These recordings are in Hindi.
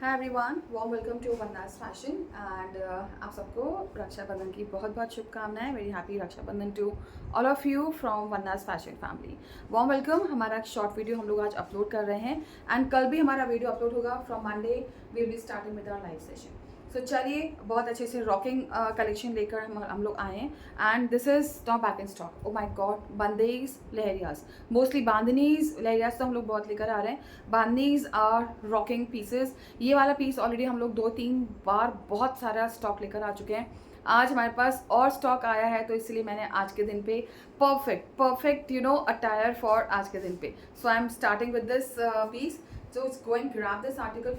Hi everyone, warm welcome to Vandas Fashion and आप सबको रक्षाबंधन की बहुत बहुत शुभकामनाएं। Very happy Rakshabandhan to all of you from Vandas Fashion family. Warm welcome. हमारा शॉर्ट वीडियो हम लोग आज अपलोड कर रहे हैं एंड कल भी हमारा वीडियो अपलोड होगा। From Monday we will be starting with our live session. So चलिए, बहुत अच्छे से रॉकिंग कलेक्शन लेकर हम लोग आए हैं and this is not back in stock. Oh my god, bandhejs lahariyas, mostly bandhanis lahariyas तो हम लोग बहुत लेकर आ रहे हैं। Bandhanis are rocking pieces. ये वाला पीस ऑलरेडी हम लोग 2-3 बार बहुत सारा स्टॉक लेकर आ चुके हैं। आज हमारे पास और स्टॉक आया है, तो इसलिए मैंने आज के दिन पे परफेक्ट अटायर फॉर आज के दिन पे। So I am starting with this piece. So it's going grab this article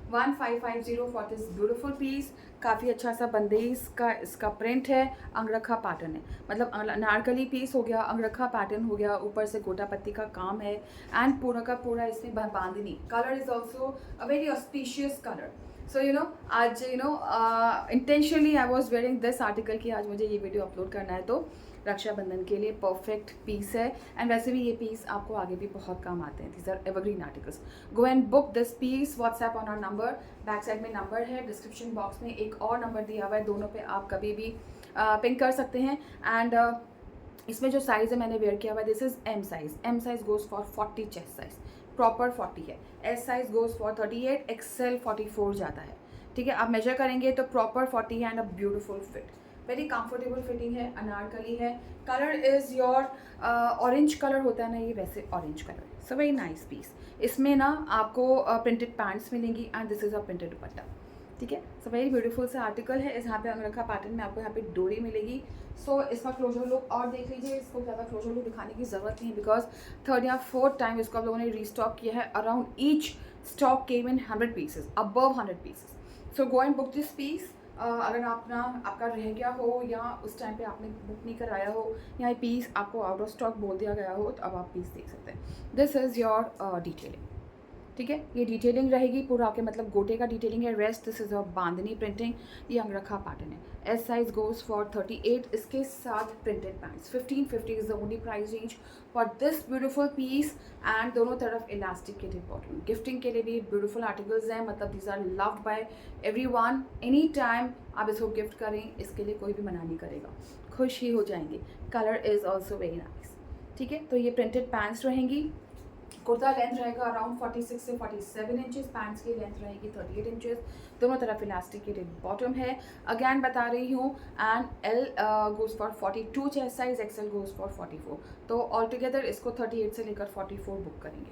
1550 for this beautiful piece. काफ़ी अच्छा सा बंदेज का इसका प्रिंट है, अंगरखा पैटर्न है, मतलब नारकली पीस हो गया, अंगरखा पैटर्न हो गया, ऊपर से गोटा पत्ती का काम है एंड पूरा का पूरा इसमें bandhani. Colour is also a very auspicious colour. So आज intentionally I was wearing this article कि आज मुझे ये वीडियो अपलोड करना है, तो रक्षाबंधन के लिए परफेक्ट पीस है। एंड वैसे भी ये पीस आपको आगे भी बहुत काम आते हैं। These are evergreen articles. Go and book this piece WhatsApp on our number. Back side में नंबर है, डिस्क्रिप्शन बॉक्स में एक और नंबर दिया हुआ है, दोनों पे आप कभी भी पिंक कर सकते हैं। एंड इसमें जो साइज़ है मैंने वेयर किया हुआ है, this is M size. M size goes for 40 chest size, proper 40 है। S size goes for 38, XL 44 जाता है। ठीक है, आप मेजर करेंगे तो प्रॉपर 40 है and a beautiful fit, very comfortable fitting है, अनारकली है। Colour is your orange colour होता है ना, ये वैसे ऑरेंज कलर है। So very nice piece. इसमें ना आपको प्रिंटेड पैंट्स मिलेंगी and this is a printed dupatta. ठीक है, सो वेरी ब्यूटीफुल सा आर्टिकल है। इस यहाँ पे अंगरखा पैटर्न में आपको यहाँ पे डोरी मिलेगी। सो इसका क्लोजर लुक और देख लीजिए। इसको ज़्यादा क्लोजर लुक दिखाने की ज़रूरत नहीं है, बिकॉज थर्ड या फोर्थ टाइम इसको आप लोगों ने रीस्टॉक किया है। Around each stock came in 100 pieces, above 100 pieces. So go and book this piece. अगर आपका रह गया हो या उस टाइम पे आपने बुक नहीं कराया हो या ये पीस आपको आउट ऑफ स्टॉक बोल दिया गया हो, तो अब आप पीस देख सकते हैं। This is your detailing. ठीक है, ये डिटेलिंग रहेगी पूरा आपके, मतलब गोटे का डिटेलिंग है। Rest this is a bandhani printing, ये अंगरखा पैटर्न है। एस साइज गोज फॉर 38, इसके साथ printed pants. 1550 is the only price range for this beautiful piece and दोनों तरफ इलास्टिकेटेड बॉटम। गिफ्टिंग के लिए भी ब्यूटीफुल आर्टिकल्स हैं, मतलब these are loved by everyone. Any time आप इसको गिफ्ट करें, इसके लिए कोई भी मना नहीं करेगा, खुश ही हो जाएंगे। Colour is also very nice. ठीक है, तो ये प्रिंटेड पैंट्स रहेंगी। कुर्ता लेंथ रहेगा अराउंड 46 से 47 इंचेस। पैंट्स की लेंथ रहेगी 38 इंचेस। दोनों तरफ इलास्टिकेटेड बॉटम है, अगैन बता रही हूँ। And L goes for 42 chest size, XL goes for 44। तो ऑल टुगेदर इसको 38 से लेकर 44 बुक करेंगे।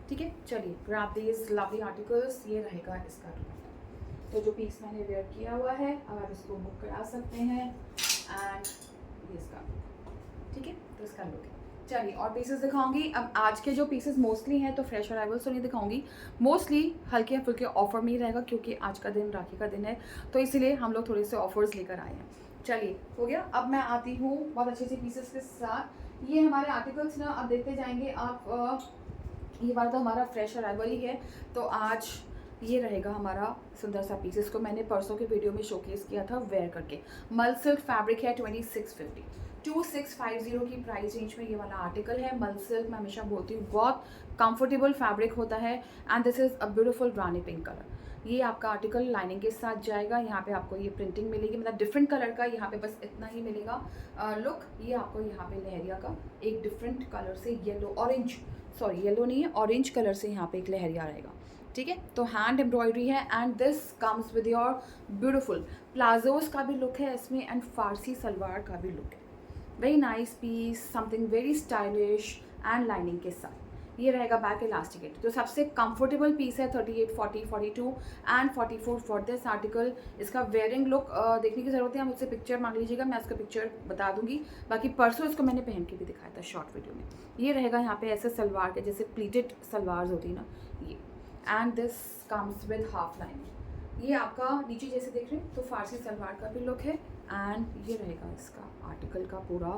ठीक है, चलिए ग्रैब दीज लवली आर्टिकल्स। ये रहेगा इसका दुपट्टा। तो जो पीस मैंने वेयर किया हुआ है, अब आप इसको बुक करा सकते हैं एंड ये इसका लुक। ठीक है, तो इसका लुक है। चलिए और पीसेस दिखाऊंगी। अब आज के जो पीसेस मोस्टली हैं तो फ्रेश अराइवल्स तो नहीं दिखाऊंगी, मोस्टली हल्के फुल्के ऑफर में ही रहेगा, क्योंकि आज का दिन राखी का दिन है, तो इसीलिए हम लोग थोड़े से ऑफर्स लेकर आए हैं। चलिए हो गया। अब मैं आती हूँ बहुत अच्छे अच्छे पीसेस के साथ। ये हमारे आर्टिकल्स ना अब देखते जाएंगे आप। ये वाला तो हमारा फ्रेश अराइवल ही है, तो आज ये रहेगा हमारा सुंदर सा पीस। इसको मैंने परसों के वीडियो में शोकेस किया था वेयर करके। मल सिल्क फैब्रिक है, 2650 की प्राइस रेंज में ये वाला आर्टिकल है। मल सिल्क मैं हमेशा बोलती हूँ बहुत कंफर्टेबल फैब्रिक होता है and this is a beautiful Rani pink colour. ये आपका आर्टिकल लाइनिंग के साथ जाएगा। यहाँ पे आपको ये प्रिंटिंग मिलेगी, मतलब डिफरेंट कलर का, यहाँ पे बस इतना ही मिलेगा लुक। ये आपको यहाँ पे लहरिया का एक डिफरेंट कलर से येलो ऑरेंज, सॉरी येलो नहीं है, ऑरेंज कलर से यहाँ पे एक लहरिया रहेगा। ठीक है, तो हैंड एम्ब्रॉयडरी है and this comes with your beautiful palazzos का भी लुक है इसमें एंड फारसी सलवार का भी लुक है। Very nice piece, something very stylish and lining के साथ। ये रहेगा बैक इलास्टिकेट। तो सबसे कंफर्टेबल पीस है 38, 40, 42 एंड 44 फॉर दिस आर्टिकल। इसका वेयरिंग लुक देखने की ज़रूरत है, आप मुझसे पिक्चर मांग लीजिएगा, मैं इसका पिक्चर बता दूंगी। बाकी परसों इसको मैंने पहन के भी दिखाया था शॉर्ट वीडियो में। ये रहेगा यहाँ पे ऐसे सलवार के, जैसे प्लीटेड सलवार होती है ना, ये। And this comes with half lining. ये आपका नीचे जैसे देख रहे हैं तो फारसी सलवार का भी लुक है एंड ये रहेगा इसका आर्टिकल का पूरा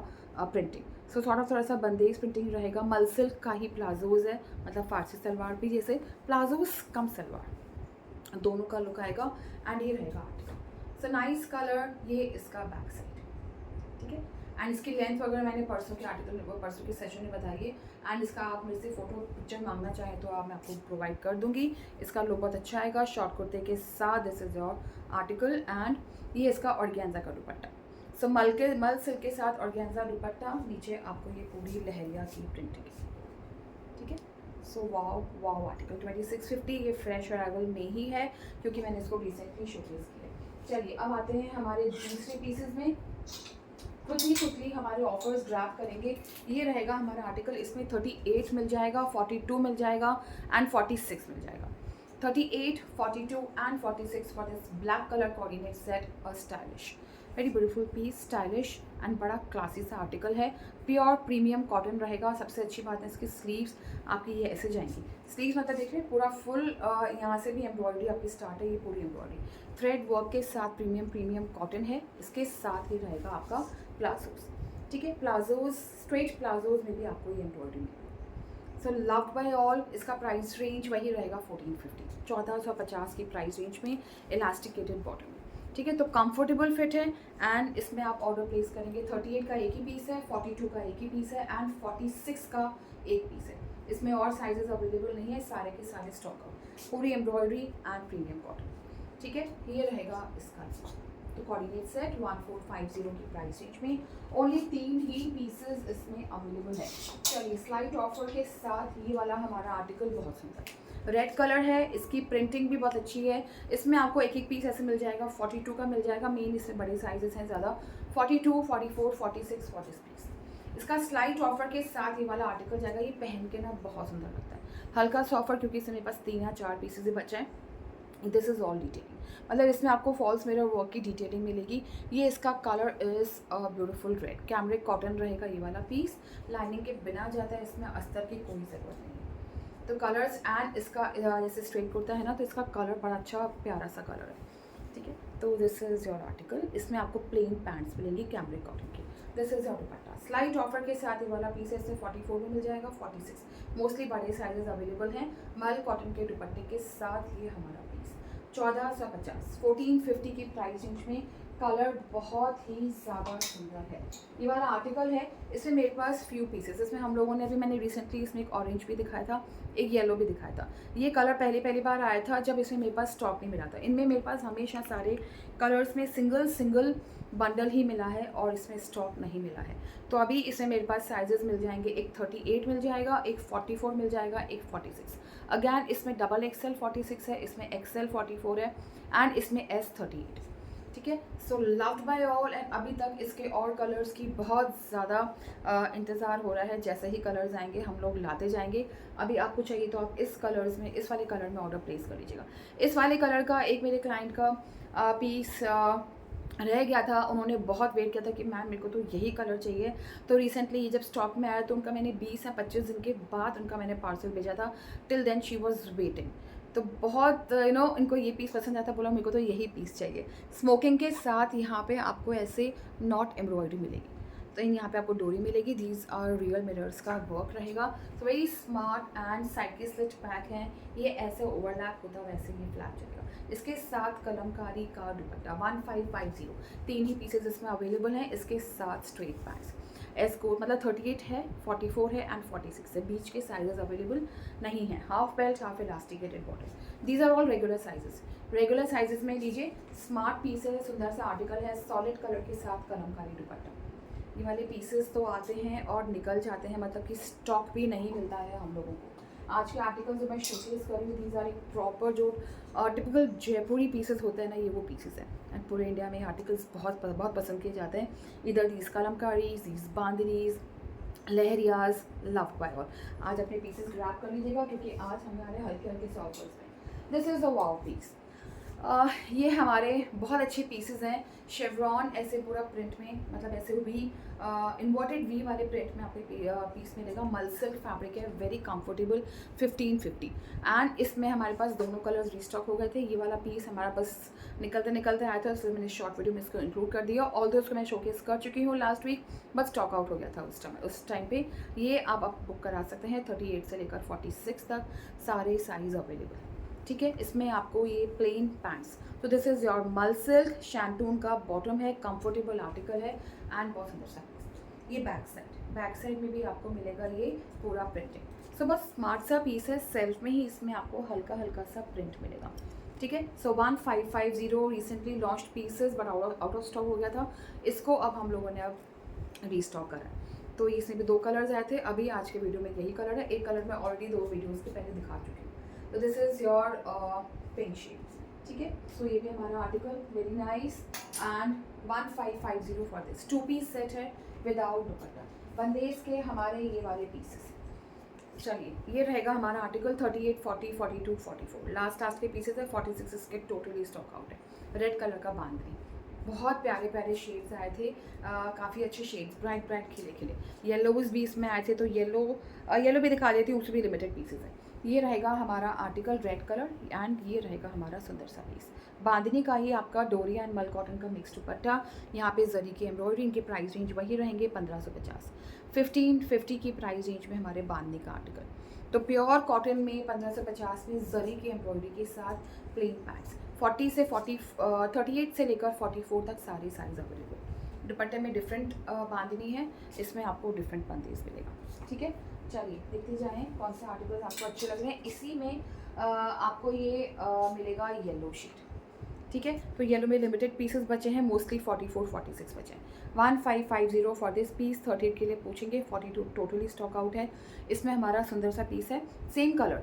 प्रिंटिंग। सो थोड़ा सा बंदेज प्रिंटिंग रहेगा। मल सिल्क का ही प्लाजोज है, मतलब फारसी सलवार भी जैसे प्लाजोज कम सलवार, दोनों का लुक आएगा एंड ये रहेगा आर्टिकल। So nice colour. ये इसका बैक साइड। ठीक है, एंड इसकी लेंथ वगैरह मैंने परसों के आर्टिकल परसों के सेशन में बताई है। एंड इसका आप मेरे से फ़ोटो पिक्चर मांगना चाहें तो आप मैं आपको प्रोवाइड कर दूंगी। इसका लुक बहुत अच्छा आएगा शॉर्ट कुर्ते के साथ। This is your article and ये इसका ऑर्गेन्जा का दुपट्टा। सो मल सिल्क के साथ ऑर्गेन्जा दुपट्टा, नीचे आपको ये पूरी लहरिया की प्रिंटिंग, ठीक है। सो वाओ आर्टिकल 2650 ये फ्रेश अराइवल में ही है क्योंकि मैंने इसको रिसेंटली शोकेस किया है। चलिए अब आते हैं हमारे दूसरे पीसेस में। क्विकली हमारे ऑफर्स ग्रैब करेंगे। ये रहेगा हमारा आर्टिकल, इसमें 38 मिल जाएगा, 42 मिल जाएगा एंड 46 मिल जाएगा। 38, 42 and 46 for this black colour coordinate set और stylish, very beautiful piece, stylish and बड़ा क्लासी सा आर्टिकल है। प्योर प्रीमियम कॉटन रहेगा। सबसे अच्छी बात है इसकी स्लीव्स आपकी ये ऐसे जाएंगी। स्लीव्स मतलब देख रहे हैं पूरा फुल, यहाँ से भी एम्ब्रॉयडरी आपकी स्टार्ट है, ये पूरी एम्ब्रॉयडरी थ्रेड वर्क के साथ प्रीमियम कॉटन है। इसके साथ ही रहेगा आपका प्लाजोज, ठीक है। प्लाजोज, स्ट्रेट प्लाजोज में भी आपको ये एम्ब्रॉयडरी मिलेगी। सो लव्ड बाय ऑल। इसका प्राइस रेंज वही रहेगा 1450, 1450 की प्राइस रेंज में इलास्टिकेटेड बॉटम, ठीक है। तो कंफर्टेबल फिट है एंड इसमें आप ऑर्डर प्लेस करेंगे। 38 का एक ही पीस है, 42 का एक ही पीस है एंड 46 का एक पीस है। इसमें और साइजेस अवेलेबल नहीं है, सारे के सारे स्टॉक आउट, पूरी एम्ब्रॉयडरी एंड प्रीमियम कॉटन, ठीक है। ये रहेगा इसका तो कोऑर्डिनेट सेट 1450 की प्राइस रेंज में। ओनली 3 ही पीसेस इसमें अवेलेबल है। चलिए स्लाइड ऑफर के साथ ये वाला हमारा आर्टिकल बहुत सुंदर रेड कलर है, इसकी प्रिंटिंग भी बहुत अच्छी है। इसमें आपको एक एक पीस ऐसे मिल जाएगा, 42 का मिल जाएगा, मेन इसमें बड़े साइजेस हैं ज़्यादा, 42, 44, 46, 46 पीस। इसका स्लाइड ऑफर के साथ ये वाला आर्टिकल जाएगा। ये पहन के ना बहुत सुंदर लगता है, हल्का सा ऑफर क्योंकि इसमें मेरे पास 3 या 4 पीसेज ही बचे हैं। दिस इज़ ऑल डिटेलिंग, मतलब इसमें आपको फॉल्स मिरर वर्क की डिटेलिंग मिलेगी। ये इसका colour is beautiful red, cambric cotton रहेगा ये वाला पीस, लाइनिंग के बिना जाता है, इसमें अस्तर की कोई ज़रूरत नहीं है। तो कलर्स एंड इसका जैसे स्ट्रेट कुर्ता है ना, तो इसका कलर बड़ा अच्छा प्यारा सा कलर है, ठीक है। तो दिस इज़ योर आर्टिकल। इसमें आपको प्लेन पैंट्स मिलेंगी कैमरिक कॉटन की। This is your dupatta. Slide offer के साथ ये वाला पीस है, इसमें 44 में मिल जाएगा, 46 मोस्टली बड़े साइजेस अवेलेबल हैं। मल कॉटन के दुपट्टे के साथ ये हमारा पीस 1450, 1450 की प्राइस रेंज में। कलर बहुत ही ज़्यादा सुंदर है। ये वाला आर्टिकल है, इसमें मेरे पास फ्यू पीसेस, इसमें हम लोगों ने अभी मैंने रिसेंटली इसमें एक ऑरेंज भी दिखाया था, एक येलो भी दिखाया था। ये कलर पहली बार आया था जब इसमें मेरे पास स्टॉक नहीं मिला था। इनमें मेरे पास हमेशा सारे कलर्स में सिंगल बंडल ही मिला है और इसमें स्टॉक नहीं मिला है। तो अभी इसमें मेरे पास साइजेस मिल जाएंगे, एक 38 मिल जाएगा, एक 44 मिल जाएगा, एक 46। अगैन इसमें डबल XL 46 है, इसमें XL 44 है एंड इसमें S 38, ठीक है। सो लव्ड बाय ऑल एंड अभी तक इसके और कलर्स की बहुत ज़्यादा इंतज़ार हो रहा है। जैसे ही कलर्स आएंगे हम लोग लाते जाएंगे। अभी आपको चाहिए तो आप इस कलर्स में, इस वाले कलर में ऑर्डर प्लेस कर लीजिएगा। इस वाले कलर का एक मेरे क्लाइंट का पीस रह गया था, उन्होंने बहुत वेट किया था कि मैम मेरे को तो यही कलर चाहिए। तो रिसेंटली ये जब स्टॉक में आया तो उनका मैंने 20 या 25 दिन के बाद उनका मैंने पार्सल भेजा था। Till then she was waiting. तो बहुत इनको ये पीस पसंद आया था, बोला मेरे को तो यही पीस चाहिए। स्मोकिंग के साथ यहाँ पे आपको ऐसे नॉट एम्ब्रॉयडरी मिलेगी, तो यहाँ पे आपको डोरी मिलेगी। दीज आर रियल मिरर्स का वर्क रहेगा। तो वेरी स्मार्ट एंड साइड के स्लिट पैक हैं। ये ऐसे ओवरलैप होता है, वैसे ये फ्लैप चलेगा। इसके साथ कलमकारी का दुपट्टा 1550, 3 ही पीसेज इसमें अवेलेबल हैं। इसके साथ स्ट्रेट पैंट्स एस कोड, मतलब 38 है, 44 है एंड 46 है। बीच के साइजेस अवेलेबल नहीं है। Half belt, half elasticated bottom, these are all regular sizes. Regular sizes में लीजिए। स्मार्ट पीस है, सुंदर सा आर्टिकल है, सॉलिड कलर के साथ कलमकारी दुपट्टा। ये वाले पीसेस तो आते हैं और निकल जाते हैं, मतलब कि स्टॉक भी नहीं मिलता है हम लोगों को। आज के आर्टिकल जो मैं शोकेस कर रही हूँ, दीज आर एक प्रॉपर जो टिपिकल जयपुरी पीसेस होते हैं ना, ये वो पीसेस हैं। एंड पूरे इंडिया में आर्टिकल्स बहुत पसंद किए जाते हैं। इधर these kalamkaris, these bandhanis, lahariyas, loved by all. आज अपने पीसेस ग्रैब कर लीजिएगा क्योंकि आज हमारे हल्के से ऑफर्स में। This is a wow piece. ये हमारे बहुत अच्छे पीसेस हैं। शेवरॉन ऐसे पूरा प्रिंट में, मतलब ऐसे वी इन्वर्टेड वी वाले प्रिंट में आपको पीस मिलेगा। मल सिल्क फैब्रिक है, वेरी कंफर्टेबल, 1550। एंड इसमें हमारे पास दोनों कलर्स रिस्टॉक हो गए थे। ये वाला पीस हमारा बस निकलते आया था, इसलिए मैंने शॉर्ट वीडियो में इसको इंक्लूड कर दिया। ऑल्दो उसको मैं शोकेस कर चुकी हूँ last week, but stock out हो गया था उस टाइम पे। ये आप बुक करा सकते हैं 38 से लेकर 46 तक, सारे साइज़ अवेलेबल, ठीक है। इसमें आपको ये प्लेन पैंट्स, तो दिस इज़ योर मल सिल्क शैंटून का बॉटम है, कंफर्टेबल आर्टिकल है एंड बहुत सुंदर सा। ये बैक साइड में भी आपको मिलेगा ये पूरा प्रिंटिंग। सो बस स्मार्ट सा पीस है, सेल्फ में ही इसमें आपको हल्का हल्का सा प्रिंट मिलेगा। ठीक है, सो 1550 recently launched pieces but out of stock हो गया था, इसको अब हम लोगों ने अब रीस्टॉक करा है। तो इसमें भी 2 कलर्स आए थे, अभी आज के वीडियो में यही कलर है, एक कलर मैं ऑलरेडी 2 वीडियोज़ के पहले दिखा चुकी हूँ। तो this is your pink shade. ठीक है, सो ये भी हमारा article, very nice, and 1550 for this 2 piece set है विदाउट दुपट्टा, बंदेज के हमारे ये वाले पीसेस। चलिए, ये रहेगा हमारा आर्टिकल 38, 40, 42, 44 लास्ट के पीसेस है, 46 इसके टोटली स्टॉक आउट है। रेड कलर का बांधनी, बहुत प्यारे प्यारे शेड्स आए थे, काफ़ी अच्छे शेड्स, ब्राइट ब्राइट खिले खिले। येलोज भी इसमें आए थे, तो येलो भी दिखा देती हूँ, उसमें भी लिमिटेड पीसेस है। ये रहेगा हमारा आर्टिकल रेड कलर, एंड ये रहेगा हमारा सुंदर सा पीस। बांधनी का ही आपका डोरी एंड मल कॉटन का मिक्स दुपट्टा, यहाँ पे जरी की एम्ब्रॉयडरी, इनके प्राइस रेंज वही रहेंगे 1550। 1550 की प्राइस रेंज में हमारे बांधनी का आर्टिकल। तो प्योर कॉटन में 1550 में जरी की एम्ब्रॉयडरी के साथ प्लेन पैंट्स, 38 से लेकर 44 तक सारे साइज अवेलेबल। दुपट्टे में डिफरेंट बांधनी है, इसमें आपको डिफरेंट बंदेज मिलेगा। ठीक है, चलिए देखते जाएं कौन से आर्टिकल्स आपको अच्छे लग रहे हैं। इसी में आपको ये मिलेगा येलो शेड। ठीक है, तो येलो में लिमिटेड पीसेस बचे हैं, मोस्टली 44, 46 बचे हैं। 1550 फॉर दिस पीस, 38 के लिए पूछेंगे, 42 टोटली स्टॉक आउट है। इसमें हमारा सुंदर सा पीस है, same colour,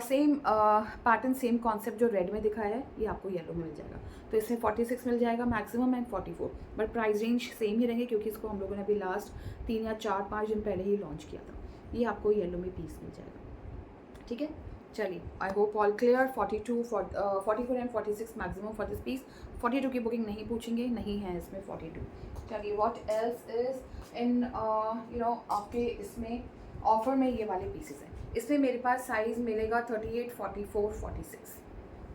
same pattern, same concept जो रेड में दिखाया है, ये आपको येलो में मिल जाएगा। तो इसमें 46 मिल जाएगा maximum, and 44, but price range same ही रहेंगे क्योंकि इसको हम लोगों ने अभी लास्ट 3 या 4-5 दिन पहले ही लॉन्च किया था। ये आपको येलो में पीस मिल जाएगा। ठीक है, चलिए, I hope all clear. 44 and 46 maximum for this piece. 42 की बुकिंग नहीं पूछेंगे, नहीं है इसमें 42। चलिए, व्हाट एल्स इज इन आपके इसमें ऑफर में ये वाले पीसेस हैं। इसमें मेरे पास साइज़ मिलेगा 38, 44, 46।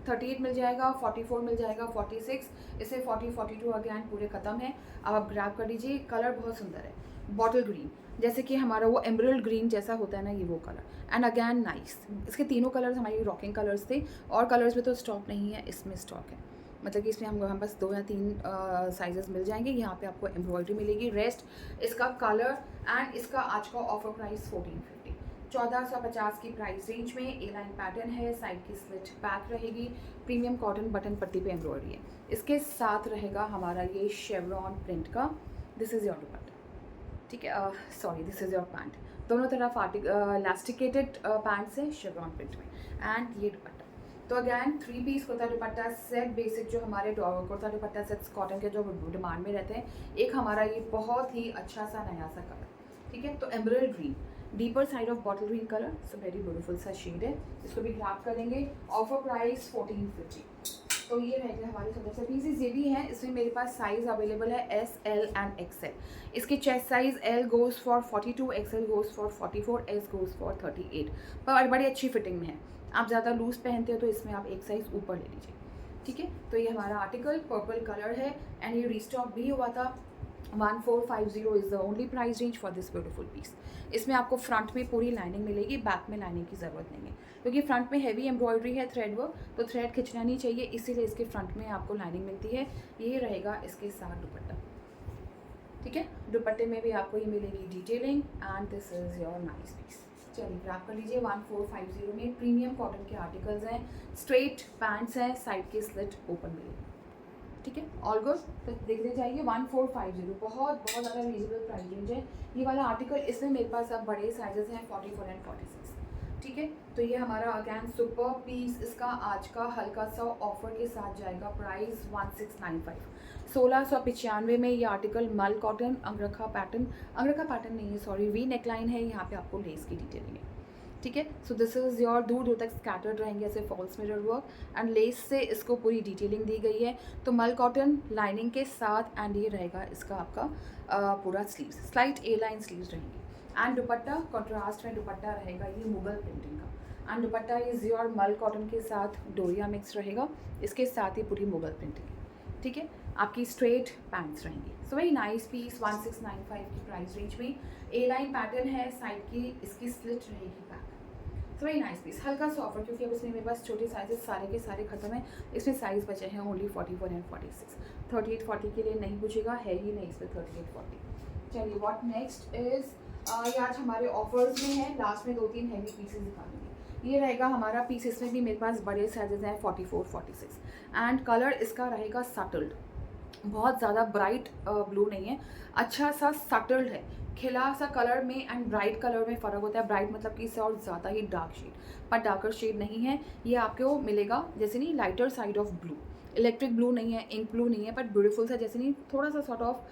38 मिल जाएगा, 44 मिल जाएगा, 46, इससे 40, 42 अगैन पूरे ख़त्म है। अब आप ग्रैब कर लीजिए, कलर बहुत सुंदर है, बॉटल ग्रीन, जैसे कि हमारा वो एमरल्ड ग्रीन जैसा होता है ना, ये वो कलर, एंड अगैन नाइस। इसके तीनों कलर्स हमारी रॉकिंग कलर्स थे, और कलर्स में तो स्टॉक नहीं है, इसमें स्टॉक है। मतलब कि इसमें हम बस 2 या 3 साइजेस मिल जाएंगे। यहाँ पे आपको एम्ब्रॉयडरी मिलेगी, रेस्ट इसका कलर, एंड इसका आज का ऑफर प्राइस 1450, 1450 की प्राइस रेंज में। ए लाइन पैटर्न है, साइड की स्लिट बैक रहेगी, प्रीमियम कॉटन बटन पट्टी पे एम्ब्रॉयडरी है। इसके साथ रहेगा हमारा ये शेवरॉन प्रिंट का, दिस इज़ योर दुपट्टा। ठीक है, sorry, this is your pant. दोनों तरफ इलास्टिकेटेड पैंट्स है शेवरॉन प्रिंट में, एंड ये दुपट्टा। तो again 3 piece kurta dupatta set, basic जो हमारे कुर्ता दुपट्टा सेट्स कॉटन के जो डिमांड में रहते हैं। एक हमारा ये बहुत ही अच्छा सा नया सा कलर, ठीक है, तो emerald green, deeper side of bottle green colour, so very beautiful सा शेड है। इसको भी ग्रैब करेंगे, ऑफर प्राइस 1450। तो ये रहेगा हमारे सुंदर से पीसेस। ये भी हैं, इसमें मेरे पास साइज़ अवेलेबल है एस, एल एंड एक्सएल। इसकी chest size L goes for 42, XL goes for 44, S goes for 38, पर बड़ी अच्छी फिटिंग में है। आप ज़्यादा लूज़ पहनते हो तो इसमें आप एक साइज़ ऊपर ले लीजिए। ठीक है, तो ये हमारा आर्टिकल पर्पल कलर है, एंड ये रीस्टॉक भी हुआ था। 1450 is the only price range for this beautiful piece. इसमें आपको फ्रंट में पूरी लाइनिंग मिलेगी, बैक में लाइनिंग की ज़रूरत नहीं है, क्योंकि फ्रंट में हैवी एम्ब्रॉयडरी है, थ्रेड वर्क, तो थ्रेड खिंचना नहीं चाहिए, इसीलिए इसके फ्रंट में आपको लाइनिंग मिलती है। ये रहेगा इसके साथ दुपट्टा। ठीक है, दुपट्टे में भी आपको ये मिलेगी detailing, and this is your nice piece. चलिए, ग्रैब कर लीजिए। 1450 में प्रीमियम कॉटन के आर्टिकल्स हैं, स्ट्रेट पैंट्स हैं, साइड की स्लिट ओपन मिलेगी। ठीक है, ऑल गुड। तो देखते जाइए, 1450 बहुत ज़्यादा रीजनेबल प्राइस रेंज है ये वाला आर्टिकल। इसमें मेरे पास अब बड़े साइजेस हैं, 44 एंड 46। ठीक है, तो ये हमारा अगैन सुपर पीस, इसका आज का हल्का सा ऑफर के साथ जाएगा, प्राइस 1695, 1695 में ये आर्टिकल मल कॉटन, अंगरखा पैटर्न नहीं है, सॉरी, वी नेकलाइन है, यहाँ पे आपको लेस की डिटेलिंग है। ठीक है, सो दिस इज़ योर, दूर दूर तक स्कैटर्ड रहेंगे ऐसे false mirror work, and lace से इसको पूरी डिटेलिंग दी गई है। तो मल कॉटन लाइनिंग के साथ, एंड ये रहेगा इसका आपका पूरा स्लीव्स, स्लाइट ए लाइन स्लीव्स रहेंगी, एंड दुपट्टा कॉन्ट्रास्ट में दुपट्टा रहेगा ये मुगल प्रिंटिंग का, एंड दुपट्टा इज़ योर मल कॉटन के साथ डोरिया मिक्स रहेगा, इसके साथ ही पूरी मुगल प्रिंटिंग। ठीक है, आपकी स्ट्रेट पैंट्स रहेंगी। सो वेरी नाइस पीस, 1695 की प्राइस रेंज में। ए लाइन पैटर्न है, साइड की इसकी स्लिट रहेगी back. So very nice piece, हल्का सा ऑफर, क्योंकि अब इसमें मेरे पास छोटे साइजेस सारे के सारे खत्म हैं। इसमें साइज़ बचे हैं ओनली 44 एंड 46। 38, 40 के लिए नहीं पूछेगा, है ही नहीं इसमें 38, 40। चलिए व्हाट नेक्स्ट इज़ ये आज हमारे ऑफर्स में है, लास्ट में 2-3 हैवी पीसेस दिखाऊंगी। ये रहेगा हमारा पीस, इसमें भी मेरे पास बड़े साइजेस हैं 44, 46 एंड कलर इसका रहेगा सटल्ड, बहुत ज़्यादा ब्राइट ब्लू नहीं है, अच्छा सा सटल्ड है, खिला सा कलर में एंड ब्राइट कलर में फ़र्क होता है। ब्राइट मतलब कि इससे और ज़्यादा ही डार्क शेड, पर डार्कर शेड नहीं है। ये आपको मिलेगा जैसे नहीं lighter side of blue, electric blue नहीं है, इंक ब्लू नहीं है, बट ब्यूटीफुल सा जैसे नहीं थोड़ा सा सॉर्ट ऑफ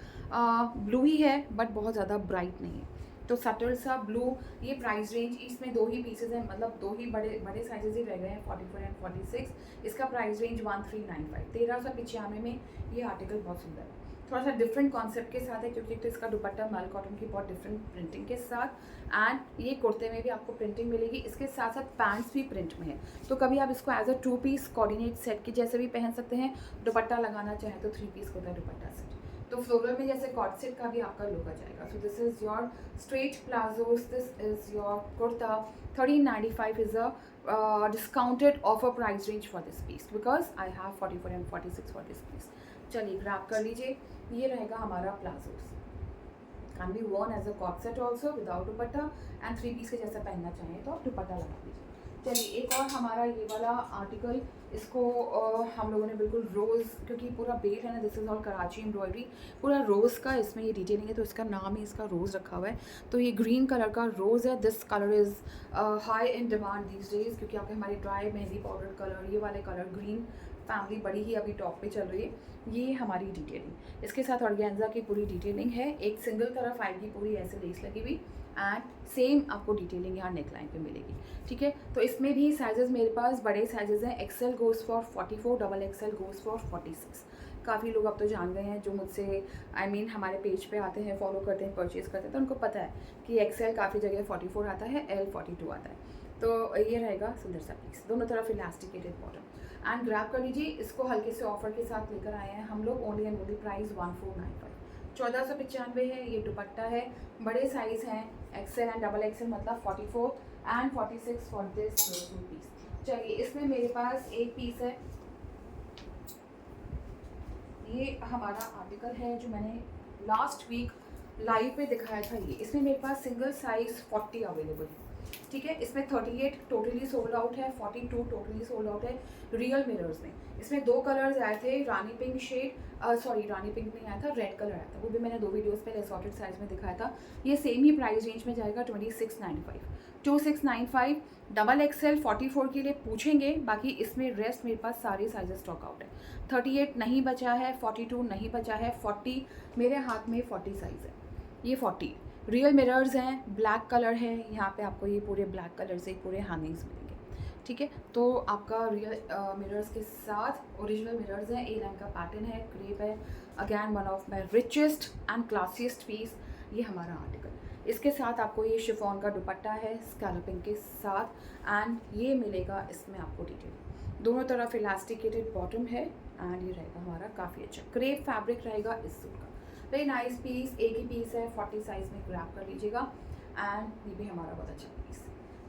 ब्लू ही है बट बहुत ज़्यादा ब्राइट नहीं है, तो सटल सा ब्लू। ये प्राइस रेंज, इसमें 2 ही पीसेज हैं, मतलब 2 ही बड़े साइजेस ही रह गए हैं 44 एंड 46। इसका प्राइस रेंज 1395, 1395 में ये आर्टिकल बहुत सुंदर है, थोड़ा सा डिफरेंट कॉन्सेप्ट के साथ है क्योंकि तो इसका दुपट्टा मल कॉटन की बहुत डिफरेंट प्रिंटिंग के साथ एंड ये कुर्ते में भी आपको प्रिंटिंग मिलेगी, इसके साथ साथ पैंट्स भी प्रिंट में है। तो कभी आप इसको as a 2 piece coordinate set के जैसे भी पहन सकते हैं, दुपट्टा लगाना चाहे तो 3 पीस होता है दुपट्टा सेट, तो फ्लोरल में जैसे कॉट सेट का भी आपका लुक आ जाएगा। So this is your straight palazzos, this is your kurta. 1395 is a discounted offer price range for this piece because I have 44 and 46 for this piece. चलिए ग्रैब कर लीजिए, ये रहेगा हमारा palazzos, can be worn as a co-ord set also without dupatta and 3 piece के जैसा पहनना चाहें तो आप दुपट्टा लगा दीजिए। चलिए एक और हमारा ये वाला आर्टिकल, इसको हम लोगों ने बिल्कुल रोज़, क्योंकि पूरा बेस है ना, this is all Karachi embroidery, पूरा रोज़ का इसमें ये डिटेलिंग है, तो इसका नाम ही इसका रोज़ रखा हुआ है। तो ये ग्रीन कलर का रोज़ है, this colour is high in demand these days, क्योंकि आपके हमारे ड्राई मेहंदी पाउडर कलर, ये वाले कलर ग्रीन फैमिली बड़ी ही अभी टॉप पे चल रही है। ये हमारी डिटेलिंग, इसके साथ ऑर्गेन्जा की पूरी डिटेलिंग है, एक सिंगल तरफ आएगी पूरी ऐसे लेस लगी हुई एंड सेम आपको डिटेलिंग यहाँ नेक लाइन पे मिलेगी। ठीक है, तो इसमें भी साइजेस मेरे पास बड़े साइजेस हैं, XL goes for 44, double XL goes for 46। काफ़ी लोग अब तो जान गए हैं जो मुझसे हमारे पेज पे आते हैं, फॉलो करते हैं, परचेज़ करते हैं, तो उनको पता है कि एक्सेल काफ़ी जगह 44 आता है, एल 42 आता है। तो ये रहेगा सुंदर सा पीस, दोनों तरफ इलास्टिकेटेड बॉटम एंड ग्रैब कर लीजिए। इसको हल्के से ऑफर के साथ लेकर आए हैं हम लोग, ओनली एंड ओनली प्राइस 1495, 1495 है। ये दुपट्टा है, बड़े साइज़ हैं, एक्सेल एंड डबल एक्सेल, मतलब 44 एंड 46 फॉर दिस 2 पीस। चलिए इसमें मेरे पास एक पीस है, ये हमारा आर्टिकल है जो मैंने लास्ट वीक लाइव पे दिखाया था। ये इसमें मेरे पास सिंगल साइज़ 40 अवेलेबल है। ठीक है, इसमें 38 टोटली सोल्ड आउट है, 42 टोटली सोल्ड आउट है रियल मिरर्स में। इसमें 2 कलर्स आए थे, रानी पिंक शेड, सॉरी रानी पिंक नहीं आया था, रेड कलर आया था, वो भी मैंने 2 वीडियोस पहले असॉर्टेड साइज में दिखाया था। ये सेम ही प्राइस रेंज में जाएगा 2695, 2695। डबल एक्सेल 44 के लिए पूछेंगे, बाकी इसमें रेस्ट मेरे पास सारे साइजेस स्टॉक आउट है। 38 नहीं बचा है, 42 नहीं बचा है, 40 मेरे हाथ में 40 साइज़ है, ये 40 रियल मिरर्स हैं, ब्लैक कलर है, यहाँ पे आपको ये पूरे ब्लैक कलर से पूरे हैंगिंग्स मिलेंगे। ठीक है, तो आपका रियल मिरर्स के साथ ओरिजिनल मिरर्स हैं, ए लाइन का पैटर्न है, क्रेप है, again one of my richest and classiest piece. ये हमारा आर्टिकल, इसके साथ आपको ये शिफॉन का दुपट्टा है स्कैल्पिंग के साथ एंड ये मिलेगा इसमें आपको डिटेल, दोनों तरफ इलास्टिकेटेड बॉटम है एंड ये रहेगा हमारा काफ़ी अच्छा क्रेप फैब्रिक रहेगा इस सूट का। वेरी नाइस पीस, एक ही पीस है, 40 साइज़ में ग्रैब कर लीजिएगा एंड ये भी हमारा बहुत अच्छा पीस,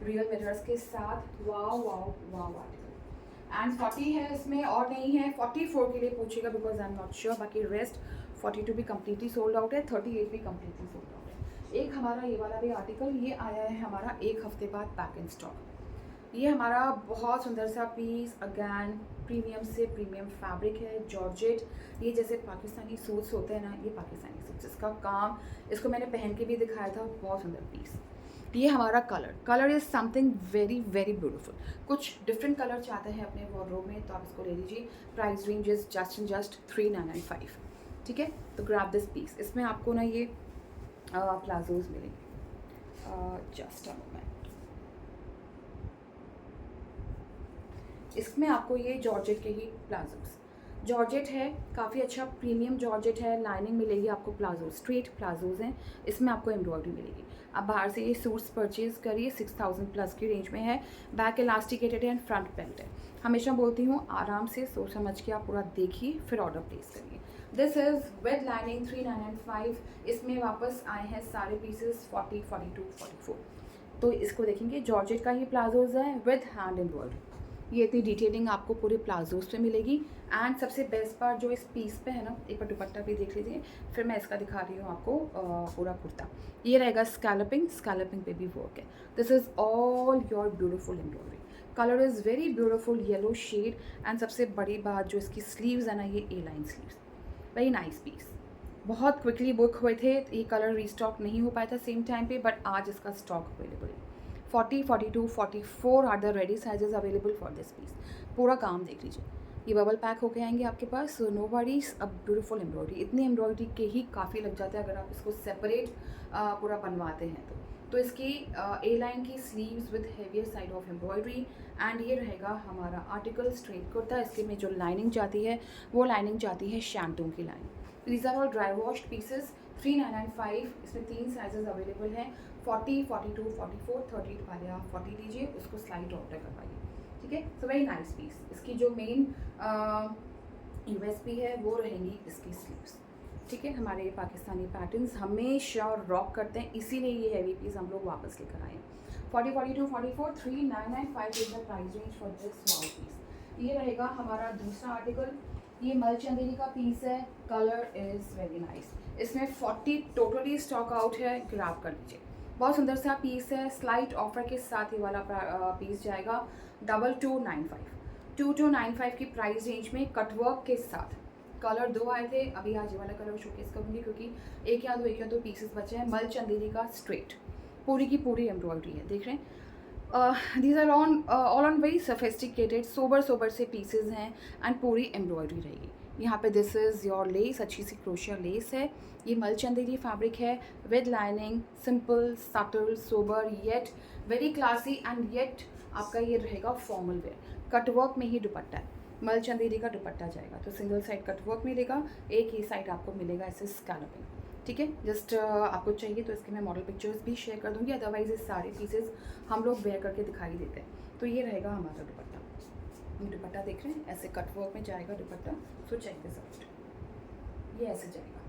रियल मिरर्स के साथ, वाव वाव वाव आर्टिकल एंड 40 है इसमें और नहीं है, 44 के लिए पूछेगा because I am not sure, बाकी रेस्ट 42 भी कम्प्लीटली सोल्ड आउट है, 38 भी कम्प्लीटली सोल्ड आउट है। एक हमारा ये वाला भी आर्टिकल, ये आया है हमारा 1 हफ्ते बाद पैक इन स्टॉक। ये हमारा बहुत सुंदर सा पीस, अगैन प्रीमियम से प्रीमियम फैब्रिक है, जॉर्जेट, ये जैसे पाकिस्तानी सूट्स होते हैं ना, ये पाकिस्तानी सूट्स, इसका काम, इसको मैंने पहन के भी दिखाया था, बहुत सुंदर पीस। ये हमारा colour is something very very beautiful, कुछ डिफरेंट कलर चाहते हैं अपने वार्डरोब में तो आप इसको ले लीजिए। Price range is just 3995। ठीक है, तो ग्रैब दिस पीस। इसमें आपको ना ये प्लाजोज मिलेंगे, जस्ट अ मोमेंट, इसमें आपको ये जॉर्जेट के ही प्लाजोस, जॉर्जेट है, काफ़ी अच्छा प्रीमियम जॉर्जेट है, लाइनिंग मिलेगी आपको, प्लाजो स्ट्रेट प्लाजोज हैं, इसमें आपको एम्ब्रॉयडरी मिलेगी। आप बाहर से ये सूट्स परचेज़ करिए, 6000 प्लस की रेंज में है, बैक इलास्टिकेटेड है एंड फ्रंट बेल्ट है। हमेशा बोलती हूँ आराम से सोच समझ के आप पूरा देखिए फिर ऑर्डर प्लेस करिए। This is with lining 3995। इसमें वापस आए हैं सारे पीसेस 40, 42, 44। तो इसको देखेंगे, जॉर्जेट का ही प्लाजोज है विद हैंड एम्ब्रॉयडरी, ये इतनी डिटेलिंग आपको पूरे प्लाजोस पे मिलेगी। एंड सबसे बेस्ट पार्ट जो इस पीस पे है ना, एक बार दुपट्टा भी देख लीजिए, फिर मैं इसका दिखा रही हूँ आपको पूरा कुर्ता। ये रहेगा स्कैलपिंग पे भी वर्क है। This is all your beautiful embroidery. Colour is very beautiful yellow shade. And सबसे बड़ी बात जो इसकी स्लीव्स है ना, ये A line sleeves, very nice piece. बहुत क्विकली बुक हुए थे, ये कलर रीस्टॉक नहीं हो पाया था सेम टाइम पे, बट आज इसका स्टॉक अवेलेबल है। 40, 42, 44 are the ready sizes available for this piece. पूरा काम देख लीजिए, ये बबल पैक होके आएंगे आपके पास। सो नो वरीज, अब ब्यूटीफुल एम्ब्रॉयडरी, इतनी एम्ब्रॉयडरी के ही काफ़ी लग जाते हैं अगर आप इसको सेपरेट पूरा बनवाते हैं तो इसकी ए लाइन की sleeves with heavier side of embroidery. And ये रहेगा हमारा आर्टिकल स्ट्रेट कुर्ता। इसके में जो लाइनिंग जाती है वो लाइनिंग जाती है शैंटून की line. These are all dry washed pieces. 3995। इसमें 3 साइजेस अवेलेबल हैं, 40, 42, 44, 38 वाले आप 40 लीजिए, उसको स्लाइड ऑर्डर करवाइए, ठीक है। So very nice piece. इसकी जो मेन यूएसपी है वो रहेंगी इसकी स्लीव्स, ठीक है। हमारे पाकिस्तानी पैटर्न्स हमेशा रॉक करते हैं, इसीलिए ये हैवी पीस हम लोग वापस लेकर आए हैं। 40, 42, 44, 3995 is the price range for this small piece. ये रहेगा हमारा दूसरा आर्टिकल। ये मल चंदेरी का पीस है, कलर इज़ वेरी नाइस। इसमें 40 टोटली स्टॉक आउट है, ग्रैब कर लीजिए। बहुत सुंदर सा पीस है, स्लाइट ऑफर के साथ ये वाला पीस जाएगा 2295। 2295 की प्राइस रेंज में कटवर्क के साथ। कलर 2 आए थे, अभी आज ये वाला कलर शोकेस करूँगी क्योंकि एक या दो पीसेस बचे हैं। मल चंदेरी का स्ट्रेट, पूरी की पूरी एम्ब्रॉयडरी है, देख रहे हैं। These are all on very sophisticated, sober से पीसेज हैं एंड पूरी एम्ब्रॉयडरी रहेगी। यहाँ पे दिस इज़ योर लेस, अच्छी सी क्रोशिया लेस है। ये मल चंदेरी फैब्रिक है with lining, simple, subtle, sober, yet very classy and yet आपका ये रहेगा फॉर्मल वेयर। कटवर्क में ही दुपट्टा है, मल चंदेरी का दुपट्टा जाएगा तो सिंगल साइड कटवर्क मिलेगा, एक ही साइड आपको मिलेगा ऐसे स्कैलपिंग, ठीक है। जस्ट आपको चाहिए तो इसके मैं मॉडल पिक्चर्स भी शेयर कर दूँगी, अदरवाइज ये सारे पीसेस हम लोग वेयर करके दिखाई देते हैं। तो ये रहेगा हमारा दुपट्टा। ये दुपट्टा देख रहे हैं, ऐसे कटवर्क में जाएगा दुपट्टा। सो चेक दिस आउट, ये ऐसे जाएगा,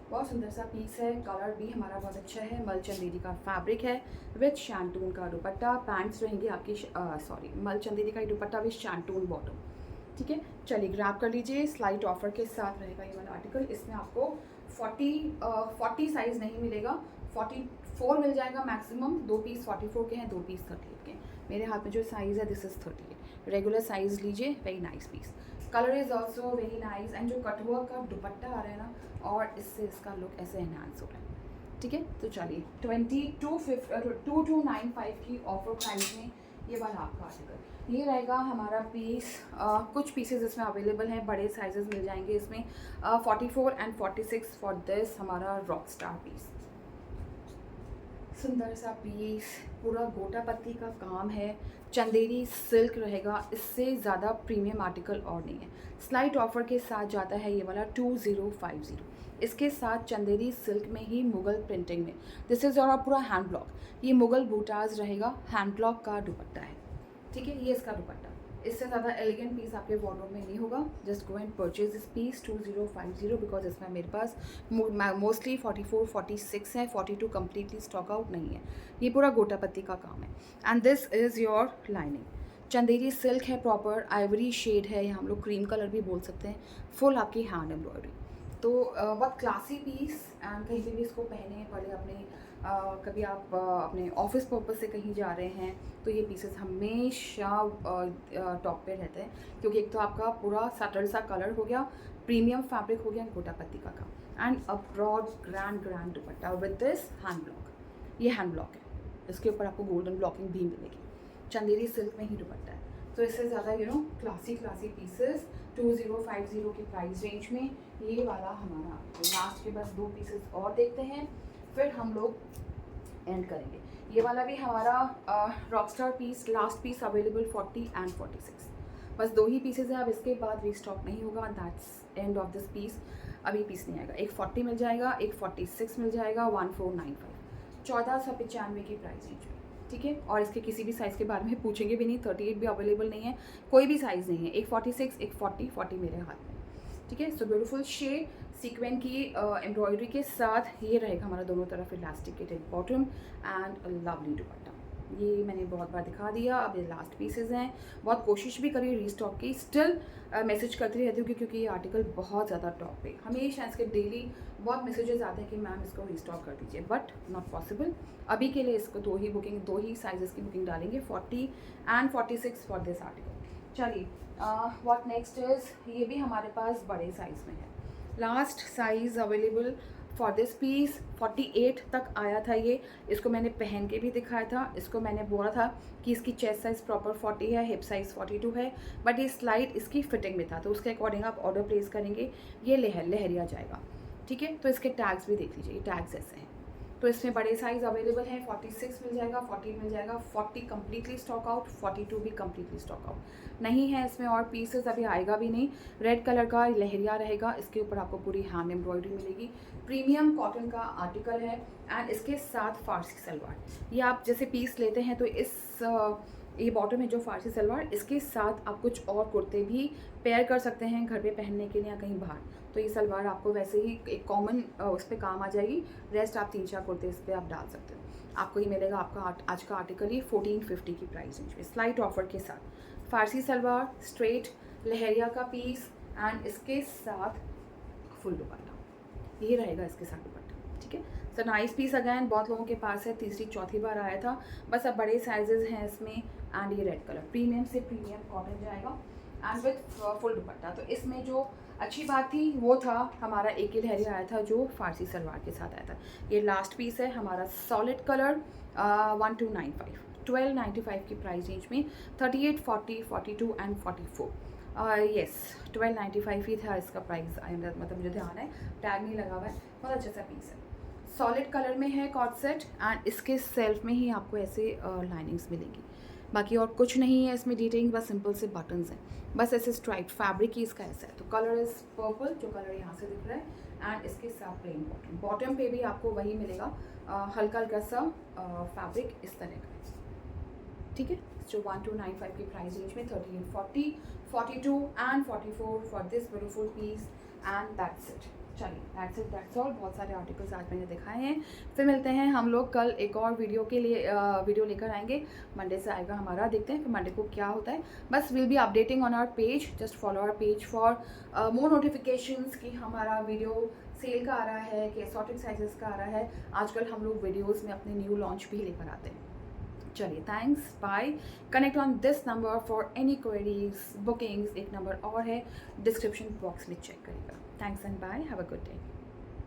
बहुत सुंदर सा पीस है। कलर भी हमारा बहुत अच्छा है, मल चंदेरी का फैब्रिक है विथ शैंटून का दुपट्टा। पैंट्स रहेंगी आपकी मल चंदेरी का ही दुपट्टा विथ शैंटून बॉटम, ठीक है। चलिए ग्रैब कर लीजिए, स्लाइट ऑफर के साथ रहेगा ये वाला आर्टिकल। इसमें आपको 40 साइज़ नहीं मिलेगा, 44 मिल जाएगा मैक्सिमम। 2 पीस 44 के हैं, 2 पीस 38 के हैं। मेरे हाथ में जो साइज़ है दिस इज़ 38, रेगुलर साइज़ लीजिए। Very nice piece, colour is also very nice. And जो कटवर्क का दुपट्टा आ रहा है ना, और इससे इसका लुक ऐसे एनहांस हो रहा है, ठीक है। तो चलिए 2295 की ऑफर प्राइस में ये वाला आपका आर्टिकल। ये रहेगा हमारा पीस। कुछ पीसेस इसमें अवेलेबल हैं, बड़े साइजेस मिल जाएंगे इसमें। 44 एंड 46 फॉर दिस हमारा रॉक स्टार पीस। सुंदर सा पीस, पूरा गोटा पत्ती का काम है, चंदेरी सिल्क रहेगा, इससे ज़्यादा प्रीमियम आर्टिकल और नहीं है। स्लाइट ऑफर के साथ जाता है ये वाला 2050, इसके साथ चंदेरी सिल्क में ही मुगल प्रिंटिंग में। दिस इज़ और पूरा हैंड ब्लॉक, ये मुगल बूटाज रहेगा, हैंड ब्लॉक का दुपट्टा है, ठीक है। ये इसका दुपट्टा, इससे ज़्यादा एलिगेंट पीस आपके वार्डरोब में नहीं होगा। Just go and purchase this piece 2050 because इसमें मेरे पास मोस्टली 44, 46 है, 42 कम्प्लीटली स्टॉक आउट नहीं है। ये पूरा गोटा पत्ती का काम है। And this is your lining, Chanderi silk है, प्रॉपर आइवरी शेड है, या हम लोग क्रीम कलर भी बोल सकते हैं, फुल आपकी हैंड एम्ब्रॉयडरी। तो बहुत क्लासी पीस। एंड कहीं पे भी इसको पहने पड़े अपने कभी आप अपने ऑफिस पर्पस से कहीं जा रहे हैं तो ये पीसेस हमेशा टॉप पे रहते हैं, क्योंकि एक तो आपका पूरा सटल सा कलर हो गया, प्रीमियम फैब्रिक हो गया, गोटा पत्ती का काम, and a broad grand dupatta with this hand block. ये हैंड ब्लॉक है, इसके ऊपर आपको गोल्डन ब्लॉकिंग भी मिलेगी, चंदेरी सिल्क में ही दुपट्टा है। तो इससे ज़्यादा क्लासी पीसेस 2050 की प्राइस रेंज में ये वाला हमारा। लास्ट के बस 2 पीसेस और देखते हैं, फिर हम लोग एंड करेंगे। ये वाला भी हमारा rockstar piece, last piece available 40 and 46, बस 2 ही पीसेज है, अब इसके बाद रीस्टॉक नहीं होगा। That's end of this piece. अभी पीस नहीं आएगा। एक 40 मिल जाएगा, एक 46 मिल जाएगा, 1495, 1495 की प्राइस रेंज में, ठीक है। और इसके किसी भी साइज़ के बारे में पूछेंगे भी नहीं, 38 भी अवेलेबल नहीं है, कोई भी साइज़ नहीं है। एक 46, एक 40 मेरे हाथ में, ठीक है। सो ब्यूटीफुल शेड सीक्वेंट की एम्ब्रॉयडरी के साथ ये रहेगा हमारा दोनों तरफ इलास्टिकेटेड बॉटम एंड लवली दुपट्टा। ये मैंने बहुत बार दिखा दिया, अब ये लास्ट पीसेज हैं। बहुत कोशिश भी करी रीस्टॉक की, स्टिल मैसेज करती रहती हूँ क्योंकि ये आर्टिकल बहुत ज़्यादा टॉप पे, हमेशा इसके डेली बहुत मैसेजेस आते हैं कि मैम इसको रीस्टॉक कर दीजिए, बट नॉट पॉसिबल। अभी के लिए इसको दो ही साइजेस की बुकिंग डालेंगे, 40 एंड 46 फॉर दिस आर्टिकल। चलिए व्हाट नेक्स्ट इज़, ये भी हमारे पास बड़े साइज़ में है। Last size available for this piece 48 तक आया था ये। इसको मैंने पहन के भी दिखाया था, इसको मैंने बोला था कि इसकी चेस्ट साइज़ प्रॉपर 40 है, हिप साइज़ 42 है, बट ये स्लाइड इसकी फिटिंग में था, तो उसके अकॉर्डिंग आप ऑर्डर प्लेस करेंगे, ये लहरिया जाएगा। ठीक है, तो इसके टैग्स भी देख लीजिए, ये टैग्स ऐसे हैं। तो इसमें बड़े साइज़ अवेलेबल हैं, 46 मिल जाएगा, 40 मिल जाएगा, 40 कम्प्लीटली स्टॉक आउट, 42 भी कम्प्लीटली स्टॉक आउट नहीं है इसमें, और पीसेस अभी आएगा भी नहीं। रेड कलर का लहरिया रहेगा, इसके ऊपर आपको पूरी हैंड एम्ब्रॉयडरी मिलेगी, प्रीमियम कॉटन का आर्टिकल है, एंड इसके साथ फारसी सलवार। ये आप जैसे पीस लेते हैं तो ये बॉटम है जो फारसी सलवार, इसके साथ आप कुछ और कुर्ते भी पेयर कर सकते हैं घर पे पहनने के लिए या कहीं बाहर। तो ये सलवार आपको वैसे ही एक कॉमन उस पर काम आ जाएगी, रेस्ट आप 3-4 कुर्ते इस पर आप डाल सकते हो। आपको ये मिलेगा आपका आज का आर्टिकल ही 1450 की प्राइस रेंज में, स्लाइट ऑफर के साथ। फारसी सलवार, स्ट्रेट लहरिया का पीस, एंड इसके साथ फुल दुपट्टा, ये रहेगा इसके साथ दुपट्टा। ठीक है, सो नाइस पीस अगैन, बहुत लोगों के पास है, तीसरी चौथी बार आया था, बस अब बड़े साइजेस हैं इसमें, एंड ये रेड कलर प्रीमियम से प्रीमियम कॉटन जाएगा एंड विथ फुल दुपट्टा। तो इसमें जो अच्छी बात थी वो था हमारा एक ही लहरिया आया था जो फारसी सलवार के साथ आया था। ये लास्ट पीस है हमारा, सॉलिड कलर, 1295 1295 की प्राइस रेंज में, 38, 40, 42 एंड 44। येस 1295 ही था इसका प्राइस, मतलब मुझे ध्यान है, टैग नहीं लगा हुआ है, बहुत अच्छा सा पीस है। सॉलिड कलर में है कॉट सेट, एंड इसके सेल्फ में ही आपको ऐसे लाइनिंग्स मिलेंगी, बाकी और कुछ नहीं है इसमें डिटेलिंग, बस सिंपल से बटन्स हैं, बस ऐसे स्ट्राइप फैब्रिक ही इसका ऐसा है। तो कलर इज़ पर्पल, जो कलर यहाँ से दिख रहा है, एंड इसके साथ प्लेन बॉटम पे भी आपको वही मिलेगा, हल्का हल्का सा फैब्रिक इस तरह का है। ठीक है, जो 1295 की प्राइस रेंज में, 38, 40, 42 and 44 for this beautiful piece, and that's it. चलिए दैट्स ऑल, बहुत सारे आर्टिकल्स आज मैंने दिखाए हैं। फिर मिलते हैं हम लोग कल एक और वीडियो लेकर आएंगे, मंडे से आएगा हमारा, देखते हैं फिर मंडे को क्या होता है। बस will be updating on our page, just follow our page for more notifications कि हमारा वीडियो सेल का आ रहा है कि असॉर्टेड साइजेस का आ रहा है। आजकल हम लोग वीडियोज़ में अपने न्यू लॉन्च भी लेकर आते हैं। चलिए thanks, bye. Connect on this number for any queries, bookings, एक नंबर और है, डिस्क्रिप्शन बॉक्स में चेक करिएगा। Thanks and bye, have a good day.